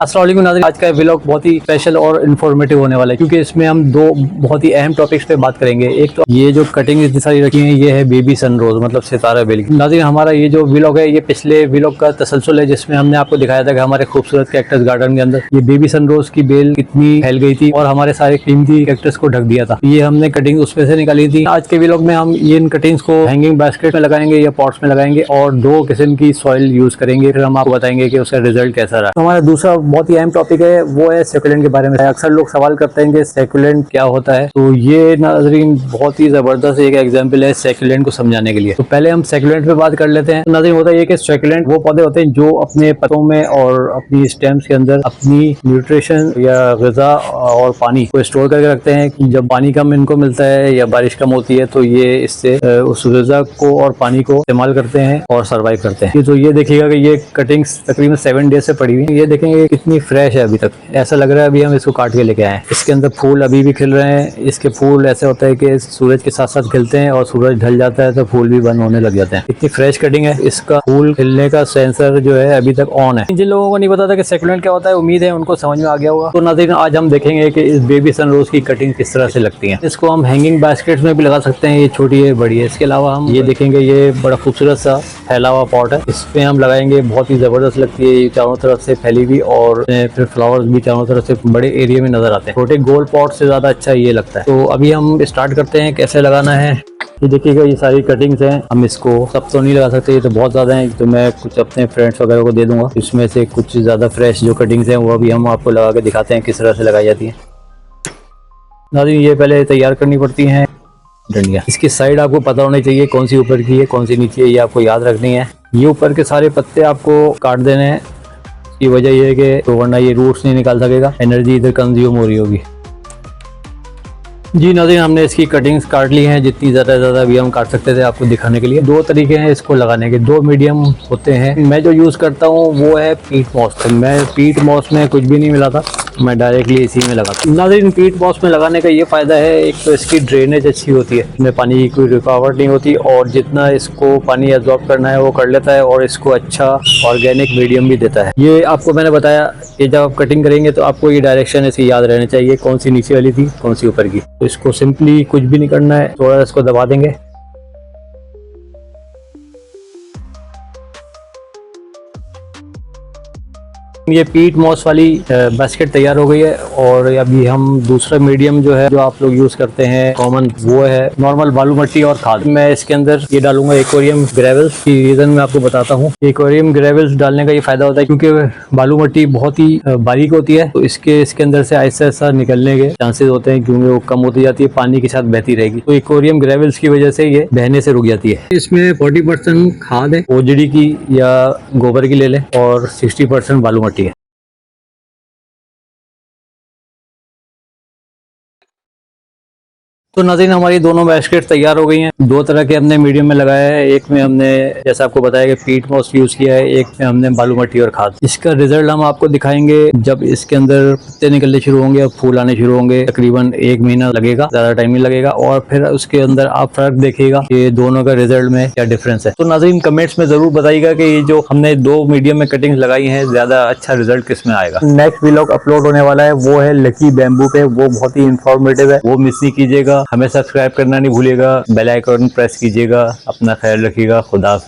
अस्सलाम वालेकुम नाज़रीन, आज का व्लॉग बहुत ही स्पेशल और इन्फॉर्मेटिव होने वाला है क्योंकि इसमें हम दो बहुत ही अहम टॉपिक्स पे बात करेंगे। एक तो ये जो कटिंग इतनी सारी रखी है ये है बेबी सनरोज मतलब सितारा बेल की। नाज़रीन, हमारा ये जो व्लॉग है ये पिछले व्लॉग का तसलसल है जिसमें हमने आपको दिखाया था कि हमारे खूबसूरत कैक्टस गार्डन के अंदर ये बेबी सनरोज की बेल कितनी फैल गई थी और हमारे सारे कीमती कैक्टस को ढक दिया था। ये हमने कटिंग उसमें से निकाली थी। आज के व्लॉग में हम ये इन कटिंग्स को हैंगिंग बास्केट में लगाएंगे या पॉट्स में लगाएंगे और दो किस्म की सॉइल यूज करेंगे, फिर हम आपको बताएंगे कि उसका रिजल्ट कैसा रहा। तो हमारा दूसरा बहुत ही अहम टॉपिक है वो है सेकुलेंट के बारे में। अक्सर लोग सवाल करते हैं कि सेकुलेंट क्या होता है, तो ये नाज़रीन बहुत ही जबरदस्त एक एग्जांपल है सेकुलेंट को समझाने के लिए। तो पहले हम सेकुलेंट पे बात कर लेते हैं। तो नाज़रीन होता है कि सेकुलेंट वो पौधे होते हैं जो अपने पत्तों में और अपनी स्टेम्स के अंदर अपनी न्यूट्रिशन या ग़िज़ा और पानी को स्टोर करके रखते हैं कि जब पानी कम इनको मिलता है या बारिश कम होती है तो ये इससे उस ग़िज़ा को और पानी को इस्तेमाल करते हैं और सर्वाइव करते हैं। तो ये देखिएगा कि ये कटिंग्स तकरीबन 7 डेज से पड़ी हुई है। ये देखेंगे कितनी फ्रेश है, अभी तक ऐसा लग रहा है अभी हम इसको काट के लेके आए हैं। इसके अंदर फूल अभी भी खिल रहे हैं। इसके फूल ऐसे होता है कि सूरज के साथ साथ खिलते हैं और सूरज ढल जाता है तो फूल भी बंद होने लग जाते हैं। इतनी फ्रेश कटिंग है। इसका फूल खिलने का सेंसर जो है अभी तक ऑन है। जिन लोगों को नहीं पता था कि सेकुलेंट क्या होता है, उम्मीद है उनको समझ में आ गया होगा। तो नाज़रीन, आज हम देखेंगे कि इस बेबी सनरोज की कटिंग किस तरह से लगती है। इसको हम हैंगिंग बास्केट्स में भी लगा सकते हैं, ये छोटी है बड़ी है। इसके अलावा हम ये देखेंगे ये बड़ा खूबसूरत सा फैला हुआ पॉट है, इसमें हम लगाएंगे। बहुत ही जबरदस्त लगती है, चारों तरफ से फैली हुई और फिर फ्लावर्स भी चारों तरफ से बड़े एरिया में नजर आते हैं। छोटे गोल पॉट से ज्यादा अच्छा ये लगता है। तो अभी हम स्टार्ट करते हैं कैसे लगाना है। ये देखिएगा ये सारी कटिंग्स हैं। हम इसको सब तो नहीं लगा सकते, ये तो बहुत ज़्यादा हैं, तो मैं कुछ अपने फ्रेंड्स वगैरह को दे दूंगा। इसमें से कुछ ज़्यादा फ्रेश जो कटिंग्स हैं वो भी हम आपको लगा के दिखाते हैं किस तरह से लगाई जाती है। नाज़रीन, ये पहले तैयार करनी पड़ती हैं डंडियाँ। इसकी साइड आपको पता होनी चाहिए कौन सी ऊपर की है कौन सी नीचे है, ये आपको याद रखनी है। ये ऊपर के सारे पत्ते आपको काट देने हैं। की वजह ये है कि तो वरना ये रूट्स नहीं निकाल सकेगा, एनर्जी इधर कंज्यूम हो रही होगी। जी नाज़रीन, हमने इसकी कटिंग्स काट ली हैं जितनी ज़्यादा भी हम काट सकते थे आपको दिखाने के लिए। दो तरीके हैं इसको लगाने के, दो मीडियम होते हैं। मैं जो यूज़ करता हूँ वो है पीट मॉस। मैं पीट मॉस में कुछ भी नहीं मिला था, मैं डायरेक्टली इसी में लगाता हूँ। नाज़रीन, पीट मॉस में लगाने का ये फ़ायदा है, एक तो इसकी ड्रेनेज अच्छी होती है, इसमें पानी की कोई रुकावट नहीं होती और जितना इसको पानी एब्जॉर्ब करना है वो कर लेता है और इसको अच्छा ऑर्गेनिक मीडियम भी देता है। ये आपको मैंने बताया कि जब आप कटिंग करेंगे तो आपको ये डायरेक्शन इसकी याद रहनी चाहिए, कौन सी नीचे वाली थी कौन सी ऊपर की। तो इसको सिंपली कुछ भी नहीं करना है, थोड़ा इसको दबा देंगे। ये पीट मॉस वाली बास्केट तैयार हो गई है और अभी हम दूसरा मीडियम जो है जो आप लोग यूज करते हैं कॉमन, वो है नॉर्मल बालू मट्टी और खाद। मैं इसके अंदर ये डालूंगा एक्वेरियम ग्रेवल्स की। रीजन मैं आपको बताता हूँ। एक्वेरियम ग्रेवल्स डालने का ये फायदा होता है क्योंकि बालू मट्टी बहुत ही बारीक होती है, तो इसके अंदर से ऐसा ऐसा निकलने के चांसेस होते हैं क्योंकि वो कम होती जाती है, पानी के साथ बहती रहेगी। तो एक्वेरियम ग्रेवल्स की वजह से ये बहने से रुक जाती है। इसमें 40% खाद है, ओजड़ी की या गोबर की ले लें और 60% बालू मट्टी है। तो नाज़रीन, हमारी दोनों बास्केट तैयार हो गई हैं। दो तरह के हमने मीडियम में लगाया है, एक में हमने जैसा आपको बताया कि पीट मॉस यूज किया है, एक में हमने बालू मट्टी और खाद। इसका रिजल्ट हम आपको दिखाएंगे जब इसके अंदर पत्ते निकलने शुरू होंगे और फूल आने शुरू होंगे। तकरीबन 1 महीना लगेगा, ज्यादा टाइम नहीं लगेगा और फिर उसके अंदर आप फर्क देखिएगा कि दोनों का रिजल्ट में क्या डिफरेंस है। तो नाज़रीन, कमेंट्स में जरूर बताइएगा कि ये जो हमने दो मीडियम में कटिंग लगाई है ज्यादा अच्छा रिजल्ट किस में आएगा। नेक्स्ट व्लॉग अपलोड होने वाला है, वो है लकी बैम्बू पे। वो बहुत ही इंफॉर्मेटिव है, वो मिस नहीं कीजिएगा। हमें सब्सक्राइब करना नहीं भूलिएगा, बेल आइकन प्रेस कीजिएगा। अपना ख्याल रखिएगा। खुदा हाफिज़।